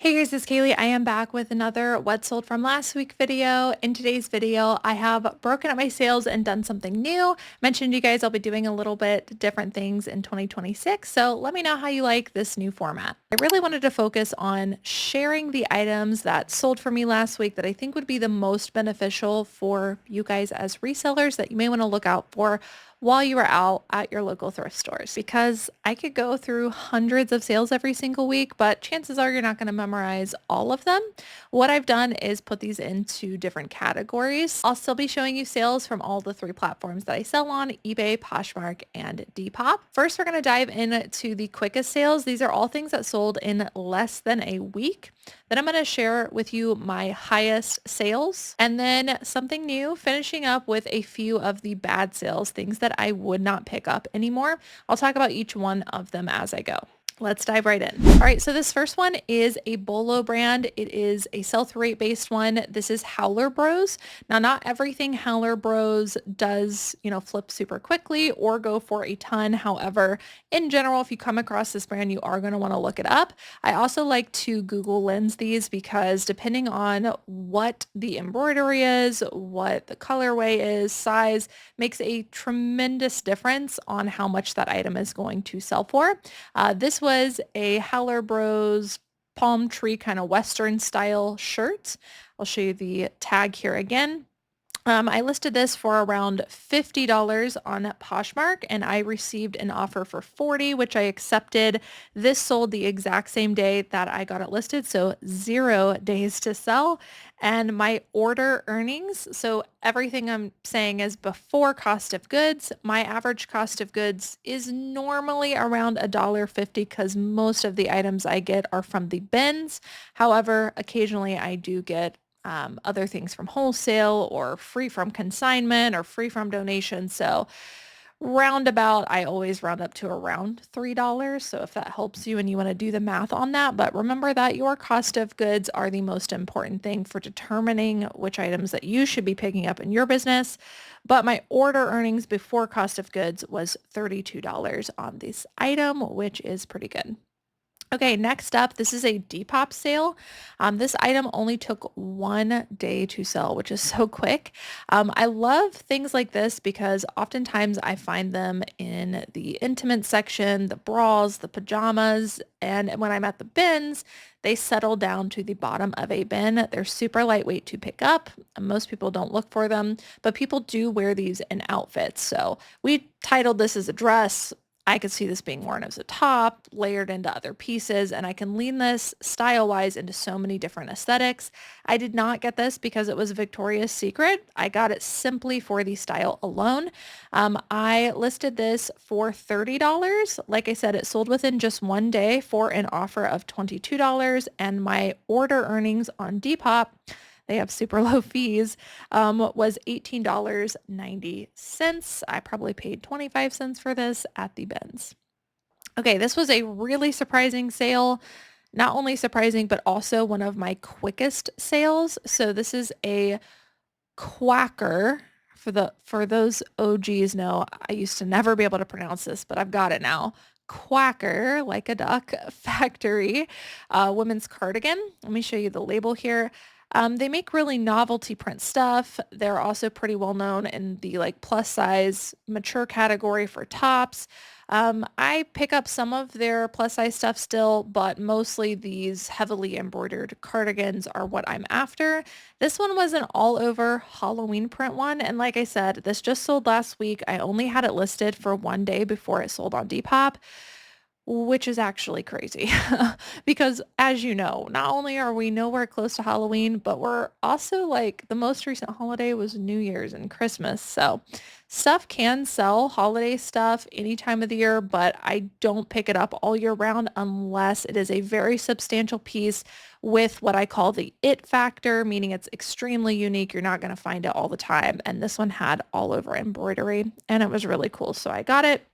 Hey guys, it's Kaylee. I am back with another what sold from last week video. In today's video, I have broken up my sales and done something new. Mentioned to you guys I'll be doing a little bit different things in 2026. So let me know how you like this new format. I really wanted to focus on sharing the items that sold for me last week that I think would be the most beneficial for you guys as resellers that you may want to look out for while you are out at your local thrift stores, because I could go through hundreds of sales every single week, but chances are you're not going to memorize all of them. What I've done is put these into different categories. I'll still be showing you sales from all the three platforms that I sell on: eBay, Poshmark, and Depop. First, we're going to dive into the quickest sales. These are all things that sold in less than a week. Then I'm going to share with you my highest sales, and then something new, finishing up with a few of the bad sales, things that I would not pick up anymore. I'll talk about each one of them as I go. Let's dive right in. All right, so this first one is a Bolo brand. It is a sell-through rate based one. This is Howler Bros. Now, not everything Howler Bros does, flip super quickly or go for a ton. However, in general, if you come across this brand, you are going to want to look it up. I also like to Google Lens these because depending on what the embroidery is, what the colorway is, size, makes a tremendous difference on how much that item is going to sell for. This was a Howler Bros palm tree kind of Western style shirt. I'll show you the tag here again. I listed this for around $50 on Poshmark, and I received an offer for $40, which I accepted. This sold the exact same day that I got it listed, so 0 days to sell. And my order earnings, so everything I'm saying is before cost of goods. My average cost of goods is normally around $1.50 because most of the items I get are from the bins. However, occasionally I do get other things from wholesale or free from consignment or free from donation. So roundabout, I always round up to around $3. So if that helps you and you want to do the math on that, but remember that your cost of goods are the most important thing for determining which items that you should be picking up in your business. But my order earnings before cost of goods was $32 on this item, which is pretty good. Okay, next up, this is a Depop sale. This item only took 1 day to sell, which is so quick. I love things like this because oftentimes I find them in the intimate section, the bras, the pajamas, and when I'm at the bins, they settle down to the bottom of a bin. They're super lightweight to pick up. Most people don't look for them, but people do wear these in outfits. So we titled this as a dress. I could see this being worn as a top, layered into other pieces, and I can lean this style-wise into so many different aesthetics. I did not get this because it was Victoria's Secret. I got it simply for the style alone. I listed this for $30. Like I said, it sold within just 1 day for an offer of $22, and my order earnings on Depop, they have super low fees, was $18.90. I probably paid 25 cents for this at the bins. Okay, this was a really surprising sale. Not only surprising, but also one of my quickest sales. So this is a Quacker. For those OGs know, I used to never be able to pronounce this, but I've got it now. Quacker, like a duck, factory women's cardigan. Let me show you the label here. They make really novelty print stuff. They're also pretty well known in the plus size mature category for tops. I pick up some of their plus size stuff still, but mostly these heavily embroidered cardigans are what I'm after. This one was an all over Halloween print one. And like I said, this just sold last week. I only had it listed for 1 day before it sold on Depop, which is actually crazy because as you know, not only are we nowhere close to Halloween, but we're also the most recent holiday was New Year's and Christmas. So stuff can sell, holiday stuff any time of the year, but I don't pick it up all year round unless it is a very substantial piece with what I call the it factor, meaning it's extremely unique. You're not going to find it all the time. And this one had all over embroidery and it was really cool. So I got it.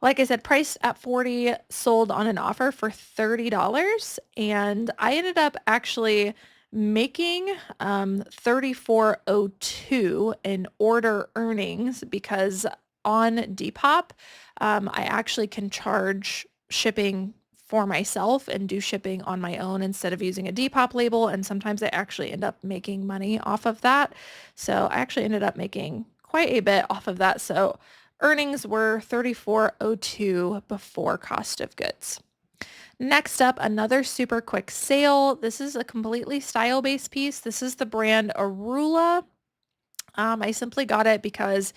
Like I said, priced at $40, sold on an offer for $30. And I ended up actually making $34.02 in order earnings because on Depop, I actually can charge shipping for myself and do shipping on my own instead of using a Depop label. And sometimes I actually end up making money off of that. So I actually ended up making quite a bit off of that. So earnings were $34.02 before cost of goods. Next up, another super quick sale. This is a completely style-based piece. This is the brand Arula. I simply got it because,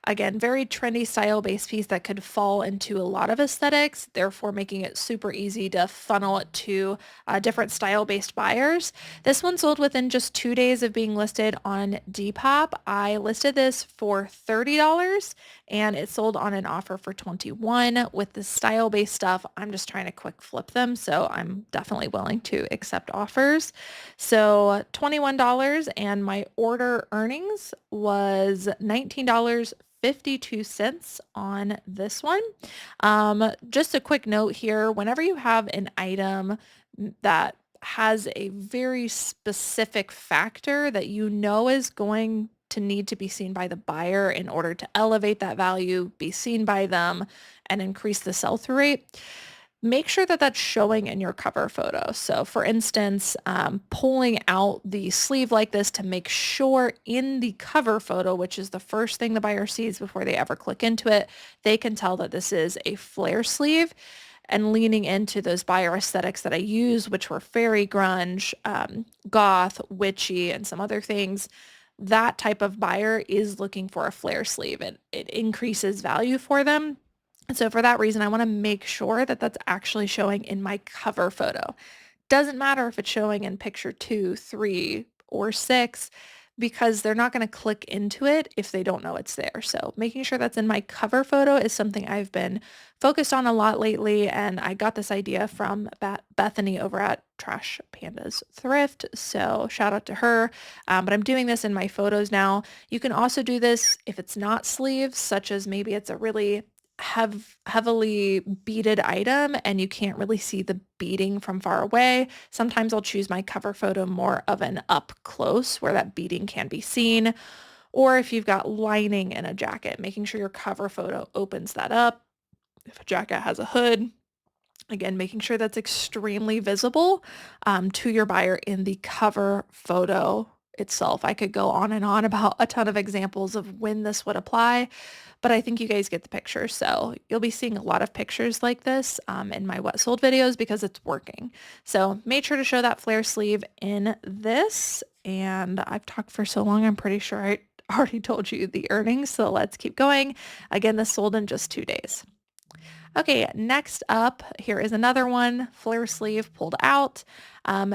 again, very trendy style-based piece that could fall into a lot of aesthetics, therefore making it super easy to funnel it to different style-based buyers. This one sold within just 2 days of being listed on Depop. I listed this for $30 and it sold on an offer for $21. With the style-based stuff, I'm just trying to quick flip them, so I'm definitely willing to accept offers. So $21, and my order earnings was $19.52 on this one. Just a quick note here, whenever you have an item that has a very specific factor that you know is going to need to be seen by the buyer in order to elevate that value, be seen by them, and increase the sell-through rate, make sure that that's showing in your cover photo. So for instance, pulling out the sleeve like this to make sure in the cover photo, which is the first thing the buyer sees before they ever click into it, they can tell that this is a flare sleeve. And leaning into those buyer aesthetics that I use, which were fairy grunge, goth, witchy, and some other things, that type of buyer is looking for a flare sleeve. It increases value for them. And so for that reason, I want to make sure that that's actually showing in my cover photo. Doesn't matter if it's showing in picture 2, 3, or 6, because they're not going to click into it if they don't know it's there. So making sure that's in my cover photo is something I've been focused on a lot lately, and I got this idea from Bethany over at Trash Pandas Thrift, so shout out to her. But I'm doing this in my photos now. You can also do this if it's not sleeves, such as maybe it's a really heavily beaded item and you can't really see the beading from far away. Sometimes I'll choose my cover photo more of an up close where that beading can be seen. Or if you've got lining in a jacket, making sure your cover photo opens that up. If a jacket has a hood, again, making sure that's extremely visible to your buyer in the cover photo itself. I could go on and on about a ton of examples of when this would apply, but I think you guys get the picture. So you'll be seeing a lot of pictures like this in my what sold videos because it's working. So made sure to show that flare sleeve in this. And I've talked for so long, I'm pretty sure I already told you the earnings. So let's keep going. Again, this sold in just 2 days. Okay, next up, here is another one, flare sleeve pulled out.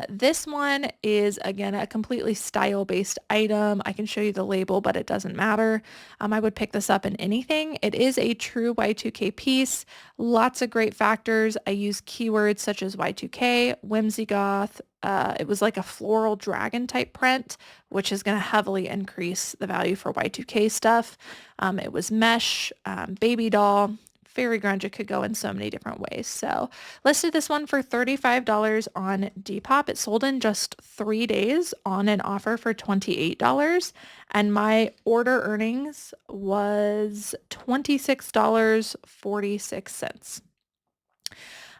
This one is, again, a completely style-based item. I can show you the label, but it doesn't matter. I would pick this up in anything. It is a true Y2K piece. Lots of great factors. I use keywords such as Y2K, whimsy goth. It was like a floral dragon type print, which is going to heavily increase the value for Y2K stuff. It was mesh, baby doll, fairy grunge. It could go in so many different ways. So listed this one for $35 on Depop. It sold in just 3 days on an offer for $28. And my order earnings was $26.46.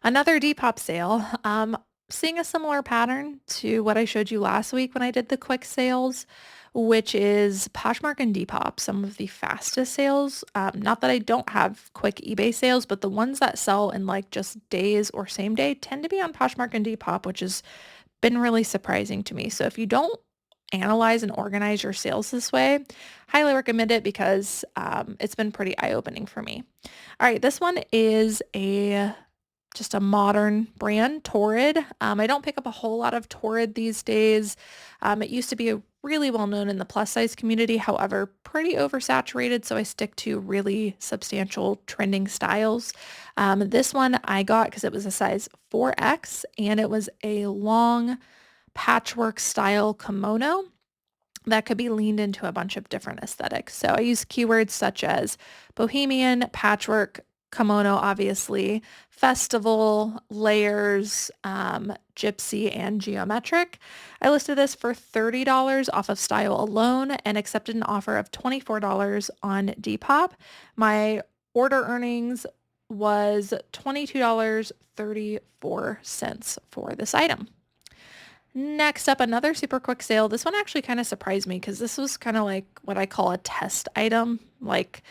Another Depop sale. Seeing a similar pattern to what I showed you last week when I did the quick sales, which is Poshmark and Depop, some of the fastest sales. Not that I don't have quick eBay sales, but the ones that sell in like just days or same day tend to be on Poshmark and Depop, which has been really surprising to me. So if you don't analyze and organize your sales this way, highly recommend it because it's been pretty eye-opening for me. All right, this one is just a modern brand, Torrid. I don't pick up a whole lot of Torrid these days. It used to be really well known in the plus size community, however, pretty oversaturated, so I stick to really substantial trending styles. This one I got because it was a size 4X and it was a long patchwork style kimono that could be leaned into a bunch of different aesthetics. So I use keywords such as bohemian, patchwork, kimono, obviously, festival, layers, gypsy, and geometric. I listed this for $30 off of style alone and accepted an offer of $24 on Depop. My order earnings was $22.34 for this item. Next up, another super quick sale. This one actually kind of surprised me because this was kind of like what I call a test item. Like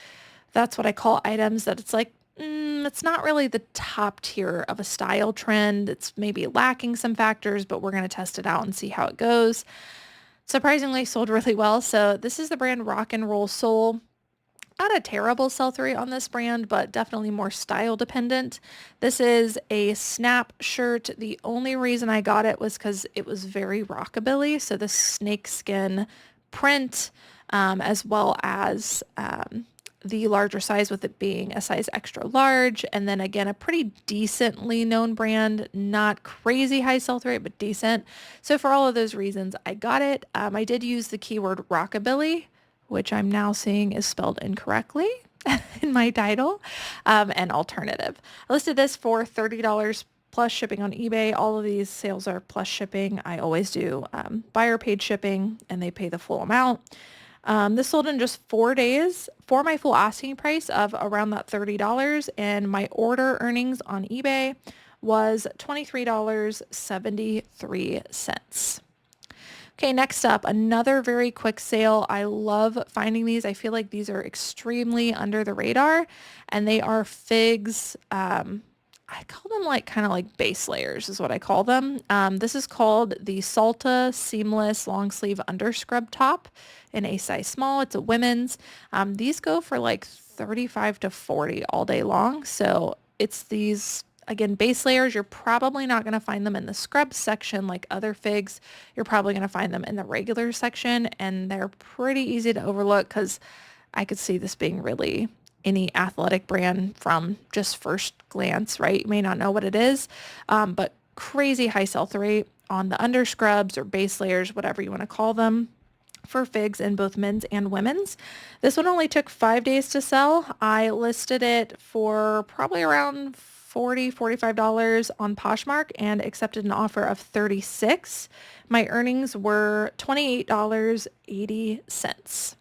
that's what I call items that it's like, it's not really the top tier of a style trend. It's maybe lacking some factors, but we're going to test it out and see how it goes. Surprisingly sold really well. So this is the brand Rock and Roll Soul. Not a terrible sell-through rate on this brand, but definitely more style dependent. This is a snap shirt. The only reason I got it was because it was very rockabilly. So the snakeskin print, as well as the larger size, with it being a size extra large. And then again, a pretty decently known brand, not crazy high sell-through rate, but decent. So for all of those reasons, I got it. I did use the keyword rockabilly, which I'm now seeing is spelled incorrectly in my title, and alternative. I listed this for $30 plus shipping on eBay. All of these sales are plus shipping. I always do buyer paid shipping and they pay the full amount. This sold in just 4 days for my full asking price of around that $30, and my order earnings on eBay was $23.73. Okay, next up, another very quick sale. I love finding these. I feel like these are extremely under the radar, and they are figs. I call them like kind of like base layers is what I call them. This is called the Salta Seamless Long Sleeve Underscrub Top in a size small. It's a women's. These go for like 35 to 40 all day long. So it's these, again, base layers. You're probably not going to find them in the scrub section like other figs. You're probably going to find them in the regular section, and they're pretty easy to overlook because I could see this being really any athletic brand from just first glance, right? You may not know what it is, but crazy high sell-through rate on the underscrubs or base layers, whatever you want to call them, for figs in both men's and women's. This one only took 5 days to sell. I listed it for probably around $45 on Poshmark and accepted an offer of $36. My earnings were $28.80.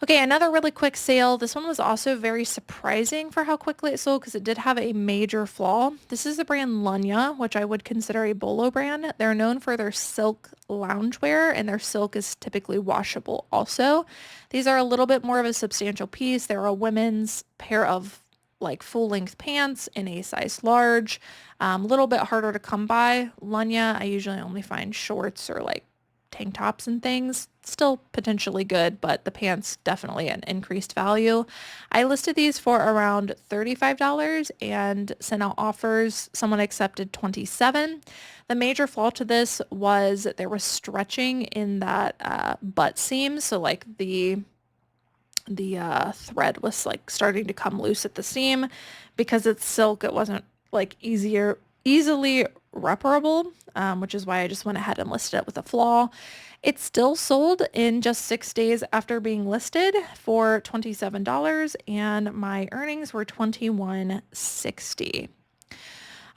Okay, another really quick sale. This one was also very surprising for how quickly it sold because it did have a major flaw. This is the brand Lunya, which I would consider a bolo brand. They're known for their silk loungewear, and their silk is typically washable also. These are a little bit more of a substantial piece. They're a women's pair of like full-length pants in a size large. A little bit harder to come by. Lunya, I usually only find shorts or like tank tops and things. Still potentially good, but the pants definitely an increased value. I listed these for around $35 and sent out offers. Someone accepted $27. The major flaw to this was there was stretching in that butt seam. So like the thread was like starting to come loose at the seam. Because it's silk, it wasn't like easily reparable, which is why I just went ahead and listed it with a flaw. It still sold in just 6 days after being listed for $27, and my earnings were $21.60.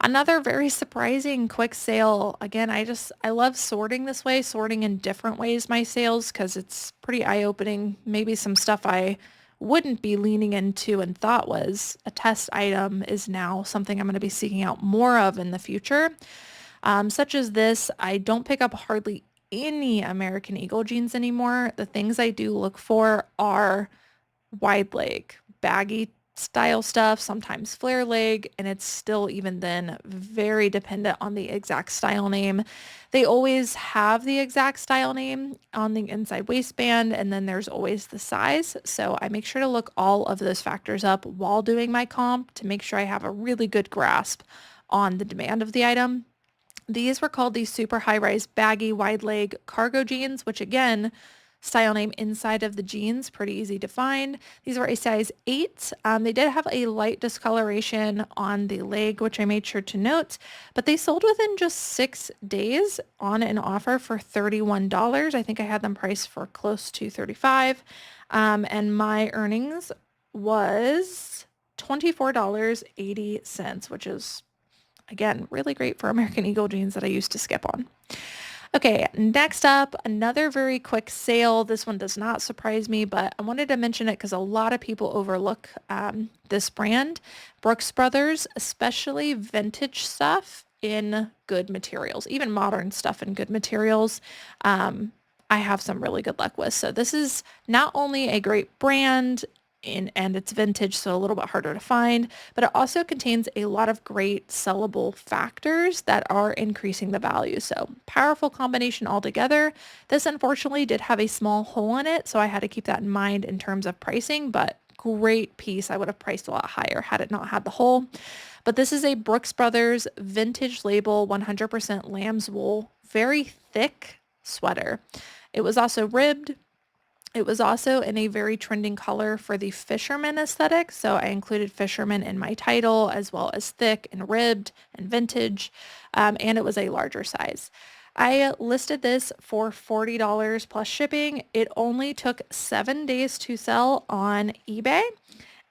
Another very surprising quick sale. Again, I love sorting this way, sorting in different ways my sales, because it's pretty eye-opening. Maybe some stuff I wouldn't be leaning into and thought was a test item is now something I'm going to be seeking out more of in the future. Such as this, I don't pick up hardly any American Eagle jeans anymore. The things I do look for are wide leg, baggy style stuff, sometimes flare leg, and it's still even then very dependent on the exact style name. They always have the exact style name on the inside waistband, and then there's always the size. So I make sure to look all of those factors up while doing my comp to make sure I have a really good grasp on the demand of the item. These were called the super high-rise baggy wide leg cargo jeans, which again, style name inside of the jeans, pretty easy to find. These were a size 8. They did have a light discoloration on the leg, which I made sure to note, but they sold within just 6 days on an offer for $31. I think I had them priced for close to $35. And my earnings was $24.80, which is, again, really great for American Eagle jeans that I used to skip on. Okay, next up, another very quick sale. This one does not surprise me, but I wanted to mention it because a lot of people overlook this brand, Brooks Brothers, especially vintage stuff in good materials, even modern stuff in good materials. I have some really good luck with. So this is not only a great brand and it's vintage, so a little bit harder to find, but it also contains a lot of great sellable factors that are increasing the value. So powerful combination altogether. This unfortunately did have a small hole in it, so I had to keep that in mind in terms of pricing, but great piece. I would have priced a lot higher had it not had the hole. But this is a Brooks Brothers vintage label 100% lamb's wool, very thick sweater. It was also ribbed. It was also in a very trending color for the fisherman aesthetic, so I included fisherman in my title, as well as thick and ribbed and vintage, and it was a larger size. I listed this for $40 plus shipping. It only took 7 days to sell on eBay,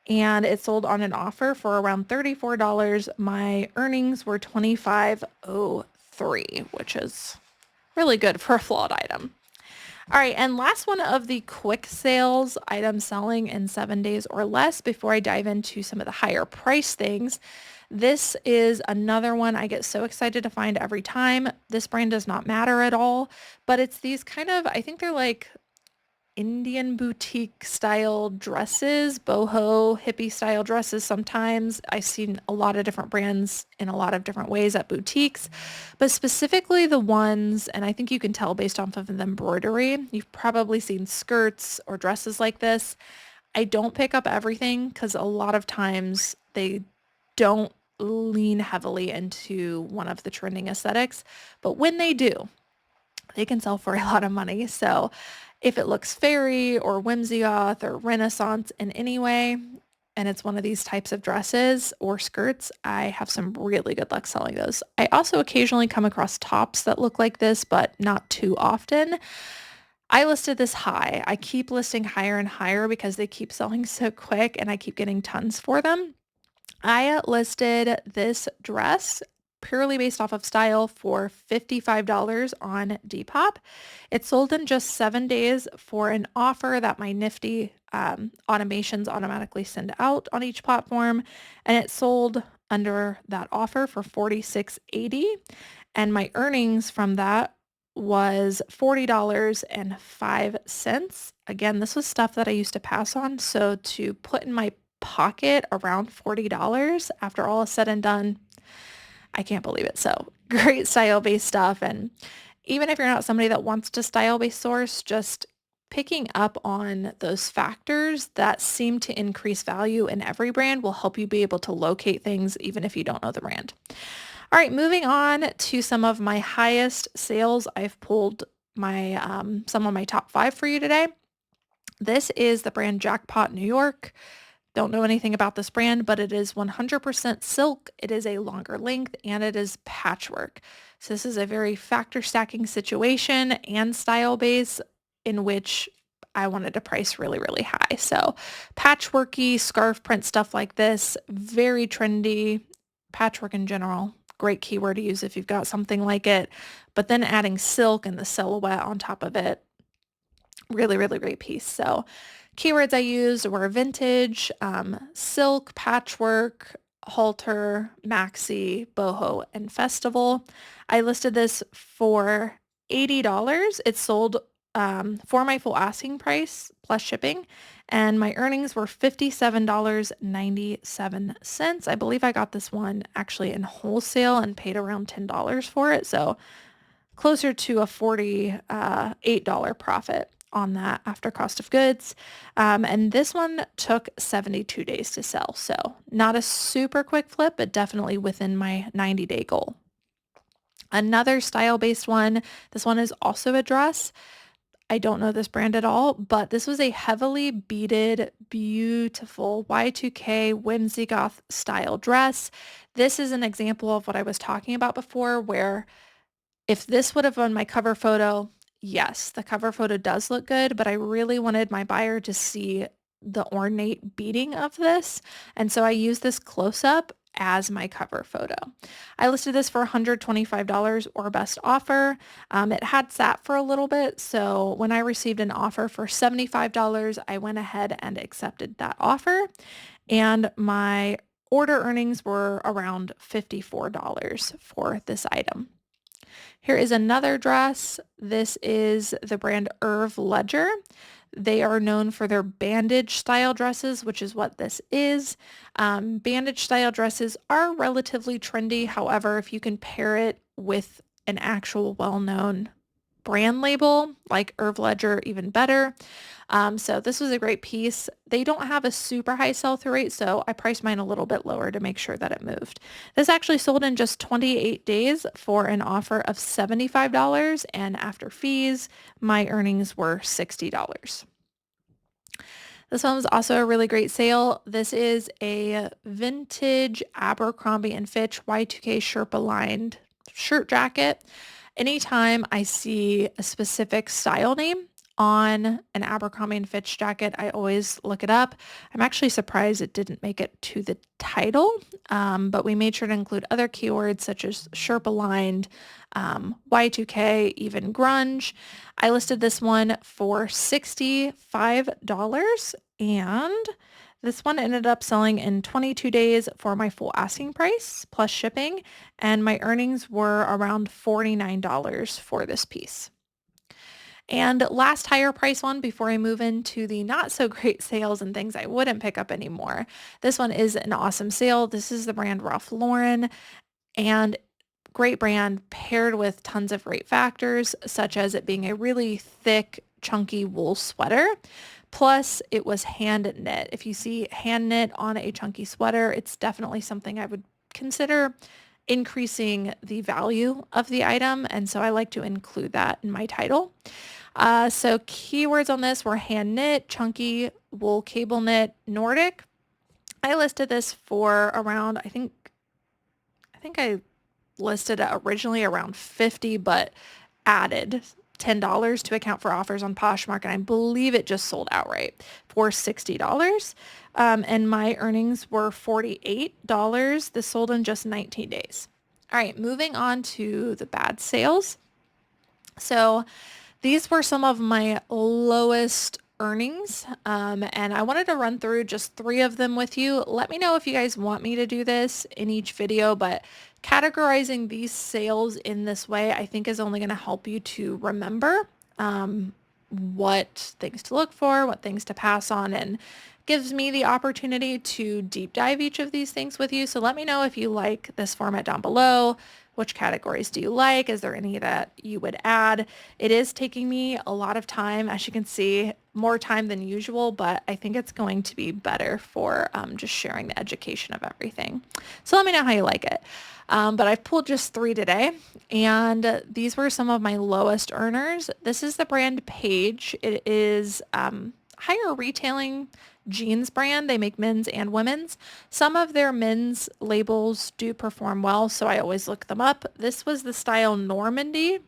and it sold on an offer for around $34. My earnings were $25.03, which is really good for a flawed item. All right, and last one of the quick sales items selling in 7 days or less before I dive into some of the higher price things. This is another one I get so excited to find every time. This brand does not matter at all, but it's these kind of, I think they're like Indian boutique style dresses, boho hippie style dresses. Sometimes I've seen a lot of different brands in a lot of different ways at boutiques, but specifically the ones, and I think you can tell based off of the embroidery, you've probably seen skirts or dresses like this. I don't pick up everything because a lot of times they don't lean heavily into one of the trending aesthetics, but when they do, they can sell for a lot of money. So if it looks fairy or whimsy goth or renaissance in any way, and it's one of these types of dresses or skirts, I have some really good luck selling those. I also occasionally come across tops that look like this, but not too often. I listed this high. I keep listing higher and higher because they keep selling so quick and I keep getting tons for them. I listed this dress purely based off of style for $55 on Depop. It sold in just 7 days for an offer that my nifty automations automatically send out on each platform, and it sold under that offer for $46.80, and my earnings from that was $40.05. Again, this was stuff that I used to pass on, so to put in my pocket around $40 after all is said and done, I can't believe it. So great style-based stuff. And even if you're not somebody that wants to style-based source, just picking up on those factors that seem to increase value in every brand will help you be able to locate things even if you don't know the brand. All right, moving on to some of my highest sales. I've pulled my some of my top 5 for you today. This is the brand Jackpot New York. Don't know anything about this brand, but it is 100% silk. It is a longer length and it is patchwork. So this is a very factor stacking situation and style base in which I wanted to price really, really high. So patchworky scarf print stuff like this, very trendy. Patchwork in general, great keyword to use if you've got something like it. But then adding silk and the silhouette on top of it, really, really great piece. So keywords I used were vintage, silk, patchwork, halter, maxi, boho, and festival. I listed this for $80. It sold for my full asking price plus shipping, and my earnings were $57.97. I believe I got this one actually in wholesale and paid around $10 for it, so closer to a $48 profit on that after cost of goods. And this one took 72 days to sell. So not a super quick flip, but definitely within my 90-day goal. Another style-based one. This one is also a dress. I don't know this brand at all, but this was a heavily beaded, beautiful Y2K whimsy goth style dress. This is an example of what I was talking about before, where if this would have been my cover photo, yes, the cover photo does look good, but I really wanted my buyer to see the ornate beading of this. And so I used this close up as my cover photo. I listed this for $125 or best offer. It had sat for a little bit, so when I received an offer for $75, I went ahead and accepted that offer, and my order earnings were around $54 for this item. Here is another dress. This is the brand Irv Ledger. They are known for their bandage style dresses, which is what this is. Bandage style dresses are relatively trendy. However, if you can pair it with an actual well-known brand label like Irv Ledger, even better. So this was a great piece. They don't have a super high sell-through rate, so I priced mine a little bit lower to make sure that it moved. This actually sold in just 28 days for an offer of $75, and after fees, my earnings were $60. This one was also a really great sale. This is a vintage Abercrombie & Fitch Y2K Sherpa lined shirt jacket. Anytime I see a specific style name on an Abercrombie & Fitch jacket, I always look it up. I'm actually surprised it didn't make it to the title, but we made sure to include other keywords such as Sherpa lined, Y2K, even grunge. I listed this one for $65, and this one ended up selling in 22 days for my full asking price plus shipping, and my earnings were around $49 for this piece. And last higher price one before I move into the not so great sales and things I wouldn't pick up anymore. This one is an awesome sale. This is the brand Ralph Lauren, and great brand paired with tons of great factors, such as it being a really thick, chunky wool sweater. Plus, it was hand knit. If you see hand knit on a chunky sweater, it's definitely something I would consider increasing the value of the item. And so I like to include that in my title. So keywords on this were hand knit, chunky, wool cable knit, Nordic. I listed this for around, I think I listed it originally around $50, but added $10 to account for offers on Poshmark, and I believe it just sold outright for $60. And my earnings were $48. This sold in just 19 days. All right, moving on to the bad sales. So these were some of my lowest earnings, and I wanted to run through just 3 of them with you. Let me know if you guys want me to do this in each video, but categorizing these sales in this way, I think, is only going to help you to remember what things to look for, what things to pass on, and gives me the opportunity to deep dive each of these things with you. So let me know if you like this format down below. Which categories do you like? Is there any that you would add? It is taking me a lot of time, as you can see, more time than usual, but I think it's going to be better for just sharing the education of everything. So let me know how you like it. But I've pulled just 3 today, and these were some of my lowest earners. This is the brand Paige. It is higher retailing jeans brand. They make men's and women's. Some of their men's labels do perform well, so I always look them up. This was the style Normandy,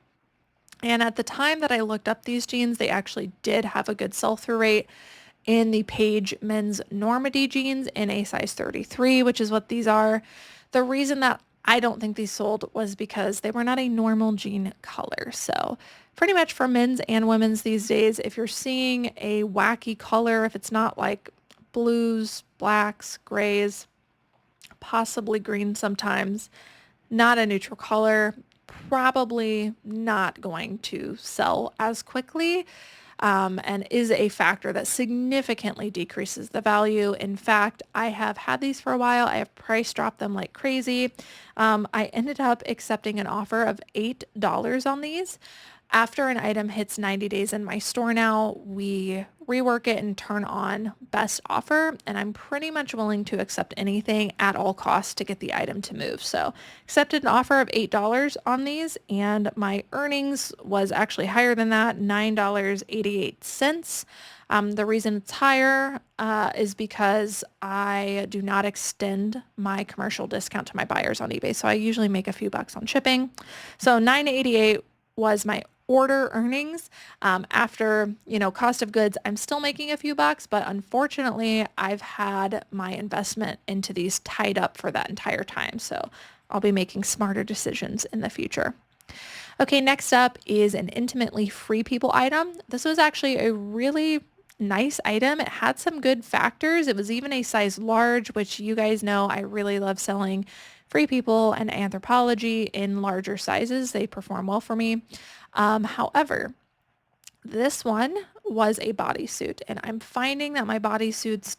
and at the time that I looked up these jeans, they actually did have a good sell-through rate in the Paige men's Normandy jeans in a size 33, which is what these are. The reason that I don't think these sold was because they were not a normal jean color. So pretty much for men's and women's these days, if you're seeing a wacky color, if it's not like blues, blacks, grays, possibly green sometimes, not a neutral color, probably not going to sell as quickly. And is a factor that significantly decreases the value. In fact, I have had these for a while. I have price dropped them like crazy. I ended up accepting an offer of $8 on these. After an item hits 90 days in my store now, we rework it and turn on best offer, and I'm pretty much willing to accept anything at all costs to get the item to move. So accepted an offer of $8 on these, and my earnings was actually higher than that, $9.88. The reason it's higher is because I do not extend my commercial discount to my buyers on eBay. So I usually make a few bucks on shipping. So $9.88 was my order earnings. After, cost of goods, I'm still making a few bucks, but unfortunately I've had my investment into these tied up for that entire time. So I'll be making smarter decisions in the future. Okay, next up is an intimately free people item. This was actually a really nice item. It had some good factors. It was even a size large, which you guys know I really love selling free people and anthropology in larger sizes. They perform well for me. However, this one was a bodysuit, and I'm finding that my bodysuits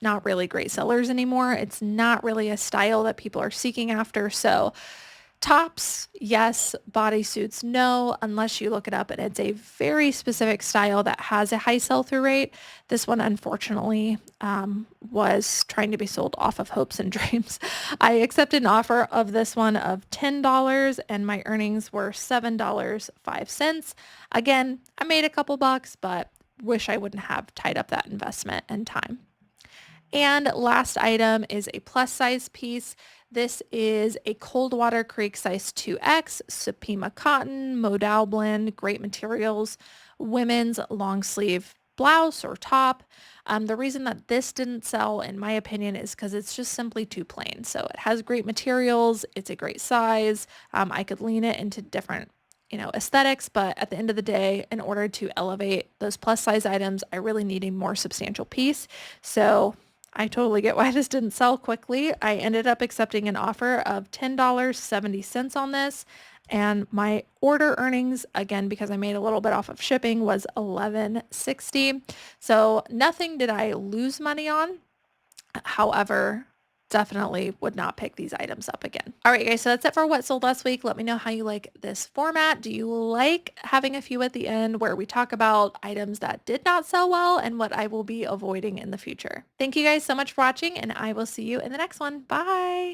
not really great sellers anymore. It's not really a style that people are seeking after. So tops, yes. Bodysuits, no, unless you look it up and it's a very specific style that has a high sell-through rate. This one, unfortunately, was trying to be sold off of hopes and dreams. I accepted an offer of this one of $10 and my earnings were $7.05. Again, I made a couple bucks, but wish I wouldn't have tied up that investment and time. And last item is a plus size piece. This is a Coldwater Creek size 2X, Supima cotton, modal blend, great materials, women's long sleeve blouse or top. The reason that this didn't sell, in my opinion, is because it's just simply too plain. So it has great materials. It's a great size. I could lean it into different aesthetics, but at the end of the day, in order to elevate those plus size items, I really need a more substantial piece. So I totally get why this didn't sell quickly. I ended up accepting an offer of $10.70 on this. And my order earnings, again, because I made a little bit off of shipping, was $11.60. So nothing did I lose money on. However, definitely would not pick these items up again. All right, guys, so that's it for what sold last week. Let me know how you like this format. Do you like having a few at the end where we talk about items that did not sell well and what I will be avoiding in the future? Thank you guys so much for watching, and I will see you in the next one. Bye.